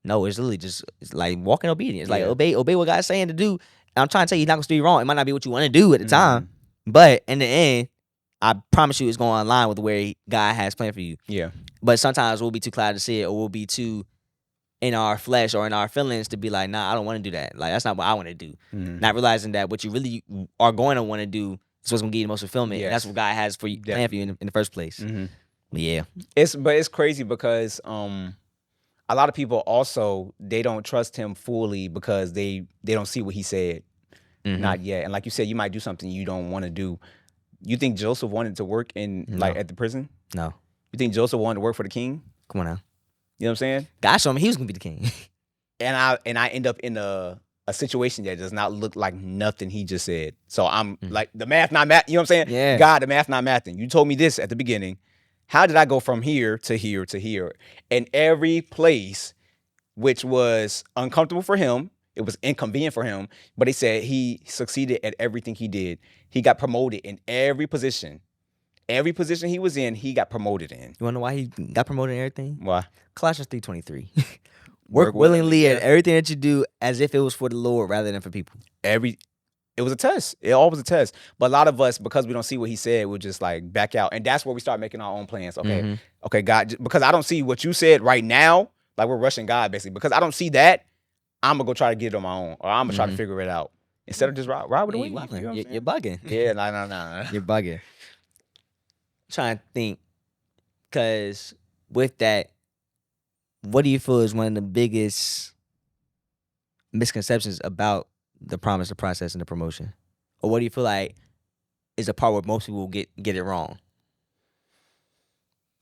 no, it's literally just like walk in obedience. Like, obey what God's saying to do. And I'm trying to tell you, He's not gonna steer you wrong. It might not be what you want to do at the time, but in the end, I promise you, it's going to align with where God has planned for you. Yeah. But sometimes we'll be too clouded to see it, or we'll be too in our flesh or in our feelings to be like, nah, I don't want to do that. Like, that's not what I want to do. Not realizing that what you really are going to want to do is what's going to give you the most fulfillment. Yes. And that's what God has for you, planned for you in the first place. But yeah. It's crazy because a lot of people also, they don't trust him fully because they don't see what he said. Not yet. And like you said, you might do something you don't want to do. You think Joseph wanted to work at the prison? No. You think Joseph wanted to work for the king? Come on now. You know what I'm saying? God showed him he was gonna be the king. and I end up in a situation that does not look like nothing he just said. So I'm like, the math not math. You know what I'm saying? Yeah. God, the math not mathing. You told me this at the beginning. How did I go from here to here to here? And every place, which was uncomfortable for him, it was inconvenient for him, but he said he succeeded at everything he did. He got promoted in every position. Every position he was in, he got promoted in. You wanna know why he got promoted and everything? Why? Colossians 3:23. Work willingly at everything that you do as if it was for the Lord rather than for people. It was a test. It all was a test. But a lot of us, because we don't see what he said, we'll just like back out. And that's where we start making our own plans. Okay, okay, God, because I don't see what you said right now, like we're rushing God basically. Because I don't see that, I'm gonna go try to get it on my own, or I'm gonna try to figure it out instead of just ride with the wind. You're bugging. Yeah, no. You're bugging. Trying to think, because with that, what do you feel is one of the biggest misconceptions about the promise, the process, and the promotion? Or what do you feel like is a part where most people get it wrong?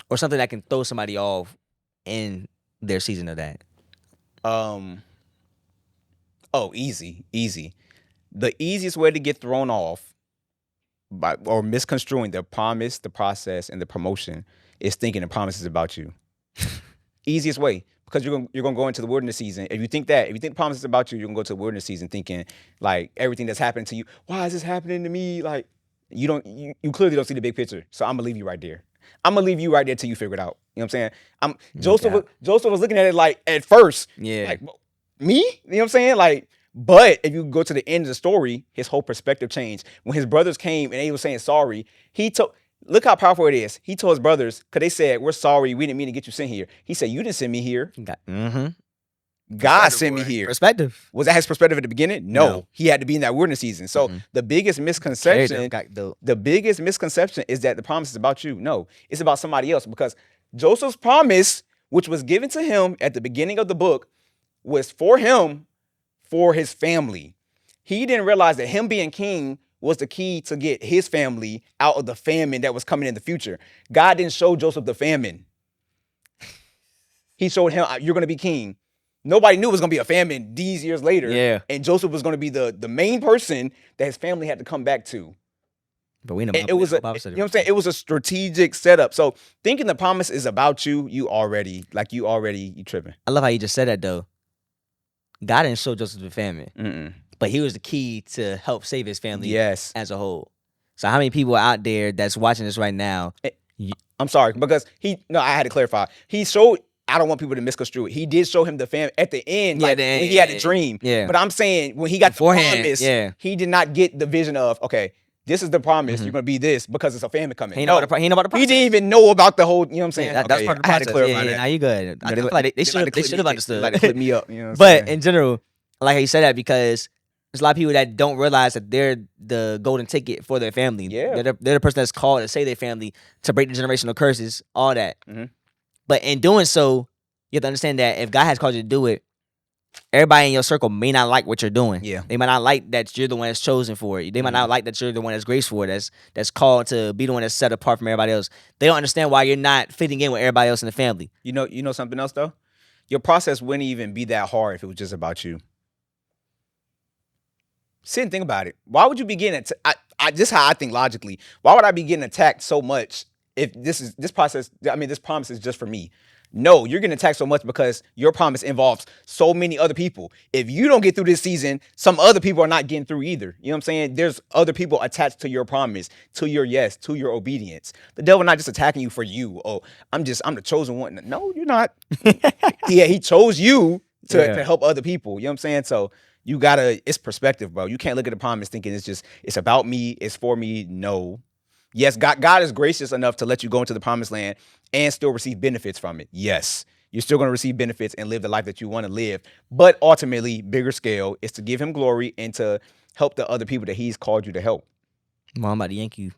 Or something that can throw somebody off in their season of that? Easy. The easiest way to get thrown off or misconstruing the promise, the process, and the promotion is thinking the promise is about you. Easiest way, because you're gonna go into the wilderness season. If you think the promise is about you, you're gonna go to the wilderness season thinking like everything that's happening to you. Why is this happening to me? Like you clearly don't see the big picture. So I'm gonna leave you right there. I'm gonna leave you right there till you figure it out. You know what I'm saying? Joseph was looking at it like at first. Yeah. Like, me? You know what I'm saying? Like, but if you go to the end of the story, his whole perspective changed. When his brothers came and they were saying sorry, look how powerful it is. He told his brothers, because they said, we're sorry, we didn't mean to get you sent here. He said, you didn't send me here. God sent me here. Perspective. Was that his perspective at the beginning? No. He had to be in that wilderness season. So the biggest misconception is that the promise is about you. No, it's about somebody else, because Joseph's promise, which was given to him at the beginning of the book, was for him, for his family. He didn't realize that him being king was the key to get his family out of the famine that was coming in the future. God didn't show Joseph the famine. He showed him, you're going to be king. Nobody knew it was going to be a famine these years later. Yeah. And Joseph was going to be the main person that his family had to come back to. But we know it was you know what I'm saying? It was a strategic setup. So thinking the promise is about you, you tripping. I love how you just said that, though. God didn't show Joseph the famine, but he was the key to help save his family as a whole. So how many people out there that's watching this right now? I'm sorry, because I had to clarify. He showed, I don't want people to misconstrue it. He did show him the famine at the end, when he had a dream. Yeah. But I'm saying when he got the promise, he did not get the vision of, okay, this is the promise. You're going to be this because it's a famine coming. He know about the process. He didn't even know about the whole, you know what I'm saying? Yeah, that's part of the process. I had to clarify that. Nah, you good. I feel like they should have understood. Like to clip me up, you know what I'm But saying? in general, I like how you said that, because there's a lot of people that don't realize that they're the golden ticket for their family. Yeah. They're the person that's called to save their family, to break the generational curses, all that. But in doing so, you have to understand that if God has called you to do it, everybody in your circle may not like what you're doing. Yeah. They might not like that you're the one that's chosen for it. They might not like that you're the one that's graced for it, that's called to be the one that's set apart from everybody else. They don't understand why you're not fitting in with everybody else in the family. You know something else, though? Your process wouldn't even be that hard if it was just about you. Sit and think about it. Why would you be getting this is how I think logically. Why would I be getting attacked so much if this promise is just for me? No, you're getting attacked so much because your promise involves so many other people. If you don't get through this season, some other people are not getting through either. You know what I'm saying? There's other people attached to your promise, to your yes, to your obedience. The devil not just attacking you for you. Oh, I'm the chosen one. No, you're not. He chose you to help other people. You know what I'm saying? So it's perspective, bro. You can't look at the promise thinking it's about me, it's for me. No. Yes, God is gracious enough to let you go into the promised land and still receive benefits from it. Yes, you're still going to receive benefits and live the life that you want to live. But ultimately, bigger scale is to give him glory and to help the other people that he's called you to help. Well, I'm about to yank you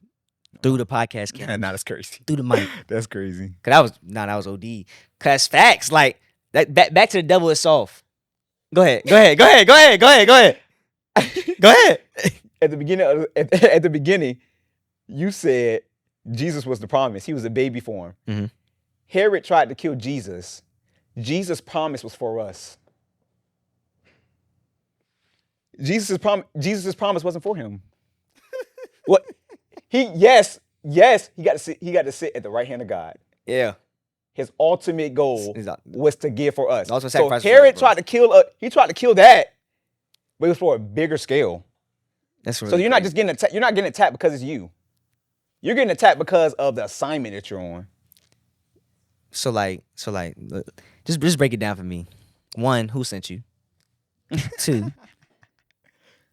through the podcast camera. Nah, that's crazy. Through the mic. That's crazy. Cause that was OD. Cause facts. Like that back to the devil is soft. Go ahead. At the beginning, you said Jesus was the promise. He was a baby for him. Herod tried to kill Jesus. Jesus' promise was for us. Jesus' promise wasn't for him. What? He got to sit at the right hand of God. Yeah. His ultimate goal was to give for us. So Herod tried to kill he tried to kill that, but it was for a bigger scale. That's really so you're not just getting attacked. You're not getting attacked because it's you. You're getting attacked because of the assignment that you're on. So just break it down for me. 1, who sent you? 2,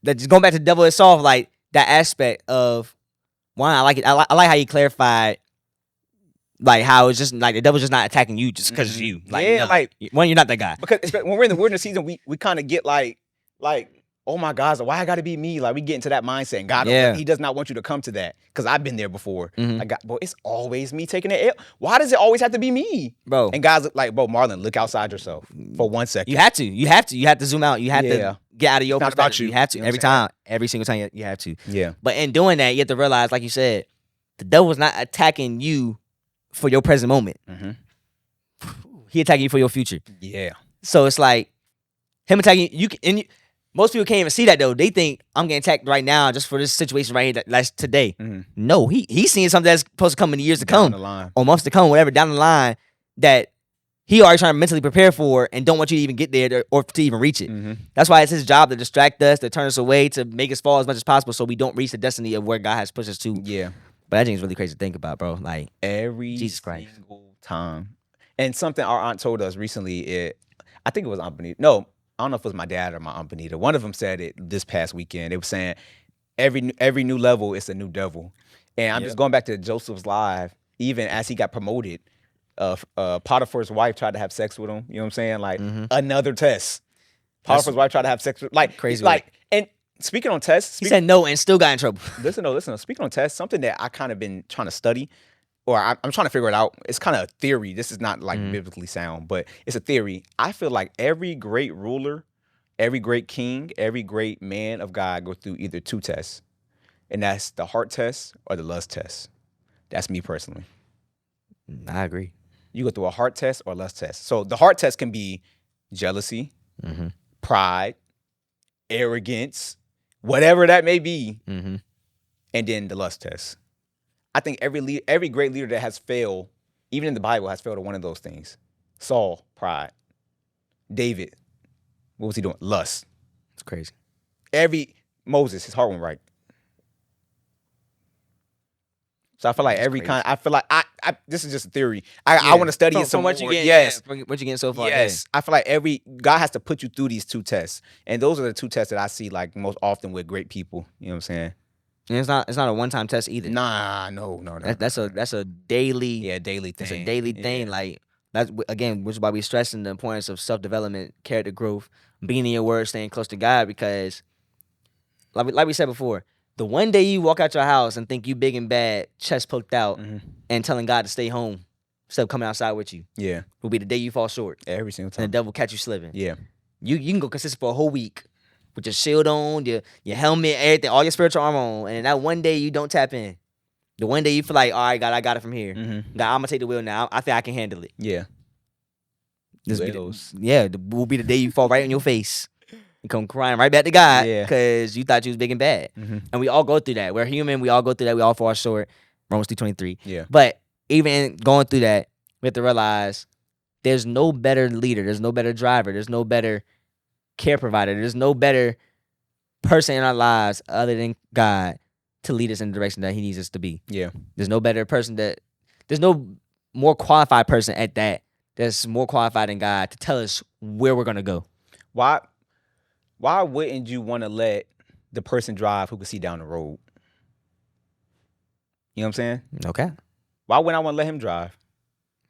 that just going back to the devil itself, like that aspect of 1. I like it. I like how you clarified, like how it's just like the devil's just not attacking you just because it's you. Like, 1, you're not that guy. Because when we're in the wilderness season, we kind of get like. Oh my God, so why I gotta be me? Like we get into that mindset. And God, he does not want you to come to that. Because I've been there before. It's always me taking it. Why does it always have to be me? Bro. And God's like, bro, Marlin, look outside yourself for 1 second. You have to zoom out. You have to get out of your perspective. About you. You have to. Every time. Every single time you have to. Yeah. But in doing that, you have to realize, like you said, the devil's not attacking you for your present moment. He attacking you for your future. Yeah. So it's like him attacking you. Most people can't even see that though. They think I'm getting attacked right now just for this situation right here that's today. No, he's seeing something that's supposed to come in the years to come, or months to come, whatever down the line that he already trying to mentally prepare for and don't want you to even get there or to even reach it. That's why it's his job to distract us, to turn us away, to make us fall as much as possible so we don't reach the destiny of where God has pushed us to. Yeah. But that thing's really crazy to think about, bro. Like every Jesus Christ. Single time. And something our aunt told us recently, I think it was Aunt Benita. No, I don't know if it was my dad or my aunt Benita. One of them said it this past weekend. They were saying every new level is a new devil. And I'm just going back to Joseph's life. Even as he got promoted, Potiphar's wife tried to have sex with him. You know what I'm saying? Like another test. Potiphar's wife tried to have sex with crazy. And speaking on tests, he said no and still got in trouble. Listen. Speaking on tests, something that I kind of been trying to study, or I'm trying to figure it out. It's kind of a theory. This is not like biblically sound, but it's a theory. I feel like every great ruler, every great king, every great man of God go through either two tests, and that's the heart test or the lust test. That's me personally. I agree. You go through a heart test or lust test. So the heart test can be jealousy, pride, arrogance, whatever that may be, and then the lust test. I think every great leader that has failed, even in the Bible, has failed at one of those things. Saul, pride. David, what was he doing? Lust. It's crazy. Moses, his heart went right. So I feel like this is just a theory. I want to study it some more. Yes. What you getting so far? Yes. I feel like God has to put you through these two tests. And those are the two tests that I see like most often with great people. You know what I'm saying? And it's not a one-time test either. Nah, no. That's a daily daily thing. It's a daily thing. Like that's again, which is why we stressing the importance of self-development, character growth, being in your word, staying close to God, because like we said before, the one day you walk out your house and think you big and bad, chest poked out, and telling God to stay home instead of coming outside with you, will be the day you fall short. Every single time. And the devil catch you slipping. Yeah. You can go consistent for a whole week with your shield on, your helmet, everything, all your spiritual armor on, and that one day you don't tap in. The one day you feel like, all right, God, I got it from here. God, I'm gonna take the wheel now. I think I can handle it. Yeah. Will be the day you fall right on your face. You come crying right back to God because you thought you was big and bad. And we all go through that. We're human. We all go through that. We all fall short. Romans 3:23. Yeah. But even going through that, we have to realize there's no better leader. There's no better driver. There's no better care provider. There's no better person in our lives other than God to lead us in the direction that he needs us to be. Yeah. There's no better person there's no more qualified person at that that's more qualified than God to tell us where we're going to go. Why wouldn't you want to let the person drive who can see down the road? You know what I'm saying? Okay. Why wouldn't I want to let him drive?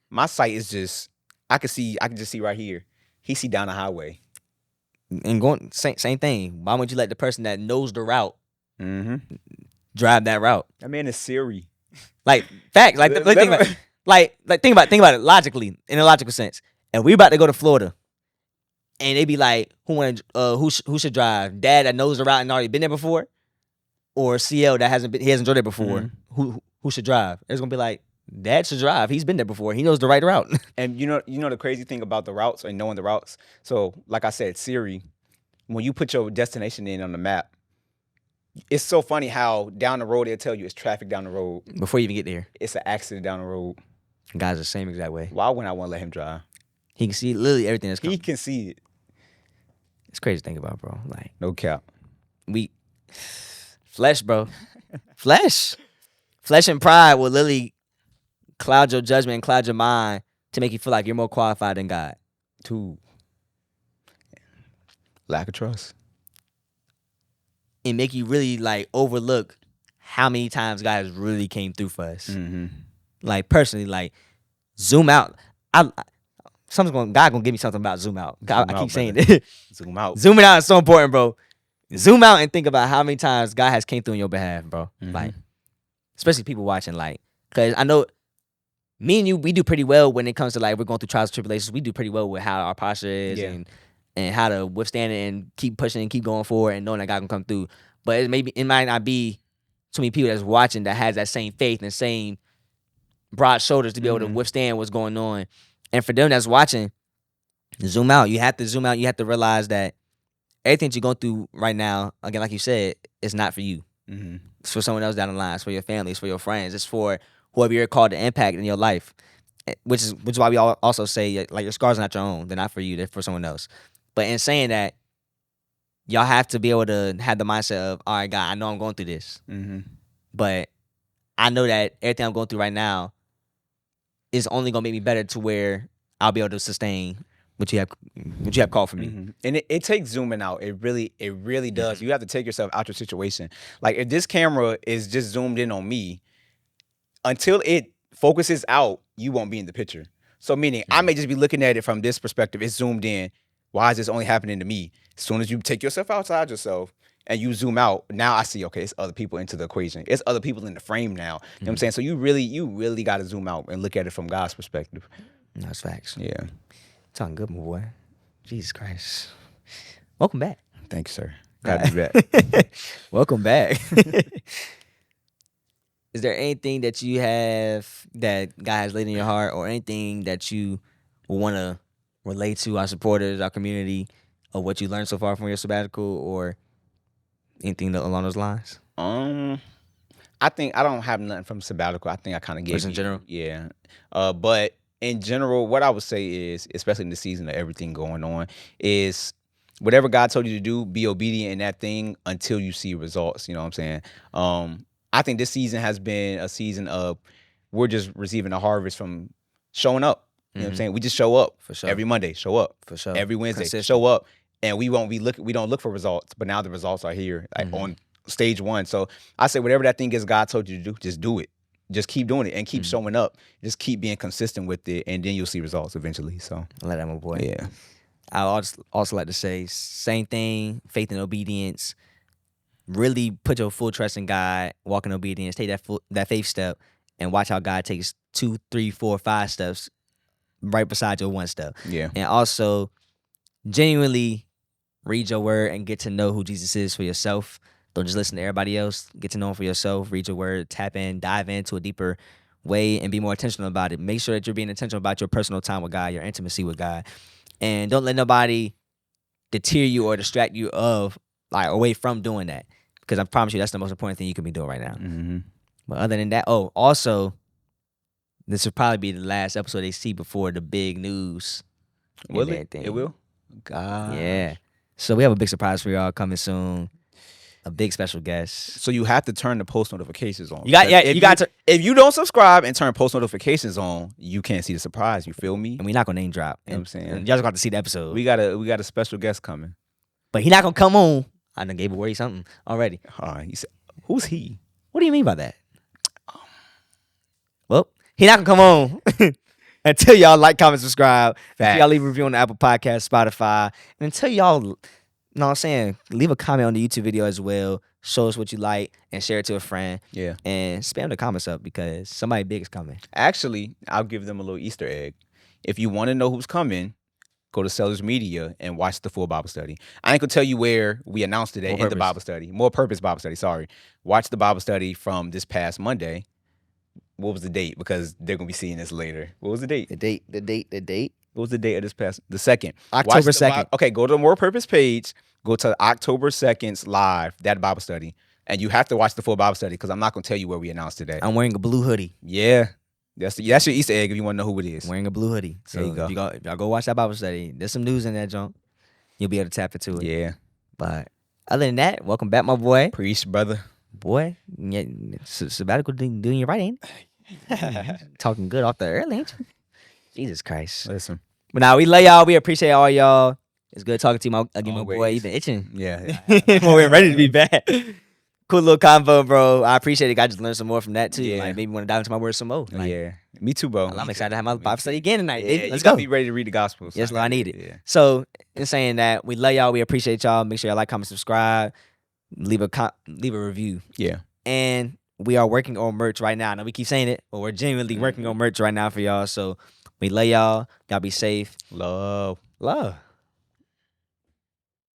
My sight is just, I can just see right here. He see down the highway. And going same thing. Why wouldn't you let the person that knows the route drive that route? That man is Siri. Like facts. Like think about it. Think about it logically, in a logical sense. And we about to go to Florida. And they be like, who should drive? Dad that knows the route and already been there before, or CL that he hasn't drove there before. Who should drive? It's gonna be like, Dad should drive. He's been there before. He knows the right route. And you know the crazy thing about the routes and knowing the routes. So like I said, Siri, when you put your destination in on the map, it's so funny how down the road they'll tell you it's traffic down the road before you even get there. It's an accident down the road. Guys, the same exact way. Why wouldn't I want to let him drive? He can see literally everything that's coming. He can see it. It's crazy to think about, bro. Like, no cap. Flesh, bro. Flesh and pride will literally cloud your judgment and cloud your mind to make you feel like you're more qualified than God. Two. Lack of trust. And make you really like overlook how many times God has really came through for us. Like personally, like zoom out. God gonna give me something about zoom out. I keep saying it. Zoom out. Zooming out is so important, bro. Zoom out and think about how many times God has came through on your behalf, bro. Like, especially people watching, like, because I know me and you, we do pretty well when it comes to like we're going through trials and tribulations. We do pretty well with how our posture is and how to withstand it and keep pushing and keep going forward and knowing that God can come through. But it might not be too many people that's watching that has that same faith and same broad shoulders to be able to withstand what's going on. And for them that's watching, zoom out. You have to zoom out. You have to realize that everything you're going through right now, again, like you said, is not for you. It's for someone else down the line. It's for your family. It's for your friends. It's for whoever you're called to impact in your life. Which is why we also say, like, your scars are not your own. They're not for you. They're for someone else. But in saying that, y'all have to be able to have the mindset of, all right, God, I know I'm going through this. But I know that everything I'm going through right now is only going to make me better to where I'll be able to sustain what you have called for me. And it takes zooming out. It really does. You have to take yourself out your situation. Like if this camera is just zoomed in on me, until it focuses out, you won't be in the picture. So meaning I may just be looking at it from this perspective. It's zoomed in. Why is this only happening to me? As soon as you take yourself outside yourself and you zoom out, now I see, okay, it's other people into the equation. It's other people in the frame now. You know what I'm saying? So you really got to zoom out and look at it from God's perspective. That's facts. Yeah. Talking good, my boy. Jesus Christ. Welcome back. Thank you, sir. Glad to be back. Welcome back. Is there anything that you have that God has laid in your heart, or anything that you want to relate to our supporters, our community, of what you learned so far from your sabbatical, or anything along those lines? I think I don't have nothing from sabbatical. I think I kind of gave Just in general? Yeah. But in general, what I would say is, especially in the season of everything going on, is whatever God told you to do, be obedient in that thing until you see results. You know what I'm saying? I think this season has been a season of we're just receiving a harvest from showing up. You know what I'm saying? We just show up For sure. every Monday, show up For sure. every Wednesday, Consistent. show up, and we don't look for results, but now the results are here, like on stage one. So I say whatever that thing is God told you to do, just do it. Just keep doing it and keep showing up. Just keep being consistent with it, and then you'll see results eventually. So I like that, my boy. yeah. I also like to say, same thing, faith and obedience. Really put your full trust in God, walk in obedience, take that faith step, and watch how God takes 2, 3, 4, 5 steps right beside your one step. Yeah. And also genuinely read your word and get to know who Jesus is for yourself. Don't just listen to everybody else. Get to know him for yourself. Read your word, tap in, dive into a deeper way, and be more intentional about it. Make sure that you're being intentional about your personal time with God, your intimacy with God. And don't let nobody deter you or distract you away from doing that. Because I promise you, that's the most important thing you can be doing right now. But other than that, also, this will probably be the last episode they see before the big news. Will it? It will? God. Yeah. So we have a big surprise for y'all coming soon. A big special guest. So you have to turn the post notifications on. If you don't subscribe and turn post notifications on, you can't see the surprise. You feel me? And we're not gonna name drop. You know what I'm saying? Y'all just got to see the episode. We got a special guest coming. But he not gonna come on. I done gave away something already. He said, "Who's he?" What do you mean by that? Well, he not gonna come on until y'all like, comment, subscribe. Until y'all leave a review on the Apple Podcast, Spotify, and until y'all, you know what I'm saying, leave a comment on the YouTube video as well. Show us what you like and share it to a friend. Yeah. And spam the comments up because somebody big is coming. Actually, I'll give them a little Easter egg. If you want to know who's coming, go to Sellers Media and watch the full Bible study. I ain't gonna tell you where we announced today in the Bible study. More Purpose Bible study, sorry. Watch the Bible study from this past Monday. What was the date? Because they're gonna be seeing this later. What was the date? The date. What was the date of this past? The 2nd. October 2nd. Okay, go to the More Purpose page. Go to October 2nd's live, that Bible study. And you have to watch the full Bible study because I'm not gonna tell you where we announced today. I'm wearing a blue hoodie. Yeah. That's your Easter egg if you want to know who it is. I'm wearing a blue hoodie. So there you go. If y'all go watch that Bible study, there's some news in that junk. You'll be able to tap into it. Yeah. But other than that, welcome back, my boy. Preach, brother. Boy, yeah, sabbatical doing you right, ain't it? Talking good off the early, ain't you? Jesus Christ. Listen. But now we love y'all. We appreciate all y'all. It's good talking to you, my boy. Always. You been itching. Yeah. We're ready to be back. Cool little convo, bro. I appreciate it. I just learned some more from that too. Yeah. Like maybe want to dive into my words some more. Like, yeah. Me too, bro. I'm excited to have my Bible study again tonight. Yeah, Let's you gotta go. be ready to read the Gospels. Yes, Lord, I need it. Yeah. So, in saying that, we love y'all. We appreciate y'all. Make sure y'all like, comment, subscribe, leave a review. Yeah. And we are working on merch right now. Now we keep saying it, but we're genuinely working on merch right now for y'all. So we love y'all. Y'all be safe. Love. Love.